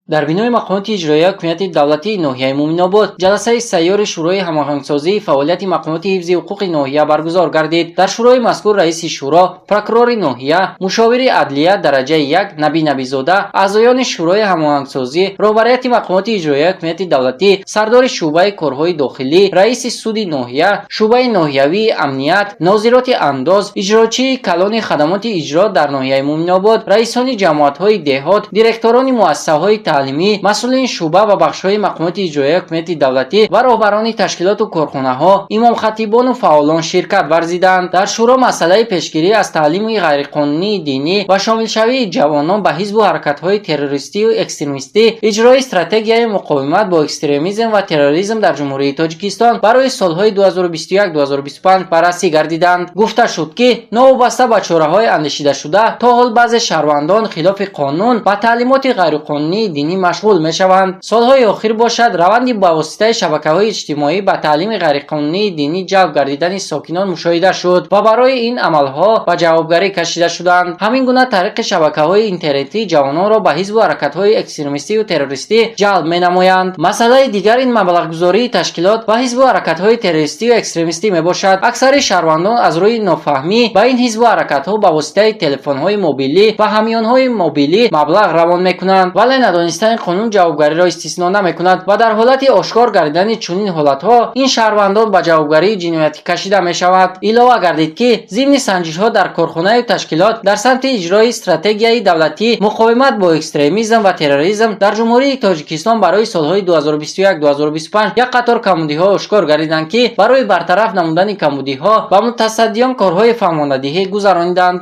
дар бинои мақомоти иҷроия ҳукумияти давлатии ноҳияи Муъминобод ҷаласаи сайёри шӯрои ҳамоҳангсозии фаъолияти мақомоти ҳифзи ҳуқуқи ноҳия баргузор гардид. Дар шӯрои мазкур раиси шӯро, прокурори ноҳия, мушовири адлия дараҷаи 1 Наби Набизода, аъзоёни шӯрои ҳамоҳангсозӣ, роҳбарияти мақомоти иҷроияи ҳукумияти давлатӣ, сардори шуъбаи корҳои дохилӣ, раиси суди ноҳия, шуъбаи ноҳиявии амният, нозироти андоз, иҷрочии калони хадамоти иҷро дар ноҳияи Муъминобод, раисони ҷамоатҳои деҳот, директорони муассисаҳои таълимӣ, масъулини шуъба ва бахшҳои мақомоти иҷроияи ҳукумияти давлатӣ ва роҳбарони ташкилоту корхонаҳо, имомхатибону фаъолон ширкат варзиданд. Дар шӯро масъалаи пешгирӣ аз таълими ғайриқонунии динӣ ва шомилшавии ҷавонон ба ҳизбу ҳаракатҳои террористию экстремистӣ, иҷрои стратегияи муқовимат бо экстремизм ва терроризм дар Ҷумҳурии Тоҷикистон барои солҳои 2021-2025 баррасӣ гардиданд. Гуфта шуд, ки новобаста ба чораҳои андешидашуда то ҳол баъзе шаҳрвандон хилофи қонун ба таълимоти ғайриқонунии динӣ машғул мешаванд. Солҳои охир бошад раванди ба воситаи шабакаҳои иҷтимоӣ ба таълими ғайриқонунии динӣ ҷалб гардидани сокинон мушоҳида шуд ва барои ин амалҳо ба ҷавобгарӣ кашида шуданд. Ҳамин гуна тариқи шабакаҳои интернетӣ ҷавононро ба ҳизбу ҳаракатҳои экстремистию террористӣ ҷалб менамоянд. Масъалаи дигар ин маблағгузории ташкилот ва ҳизбу ҳаракатҳои террористию экстремистӣ мебошад. Аксари шаҳрвандон аз рӯи нофаҳмӣ ба ин ҳизбу ҳаракатҳо ба воситаи телефонҳои мобилӣ ва ҳамёнҳои мобилӣ маблағ равон мекунанд, вале надонистани қонун ҷавобгариро истисно намекунад ва дар ҳолати ошкор гардидани чунин ҳолатҳо ин шаҳрвандон ба ҷавобгарии ҷиноятӣ кашида мешавад. Илова гардид, ки зимни санҷишҳо дар корхонаи ташкилот дар самти иҷрои стратегияи давлатӣ муқовимат бо экстремизм ва терроризм дар Ҷумҳурии Тоҷикистон барои солҳои 2021-2025 як қатор камбудиҳо ошкор гардиданд, ки барои бартараф намудани камбудиҳо ба мутасаддиён корҳои фаҳмондиҳӣ гузарониданд.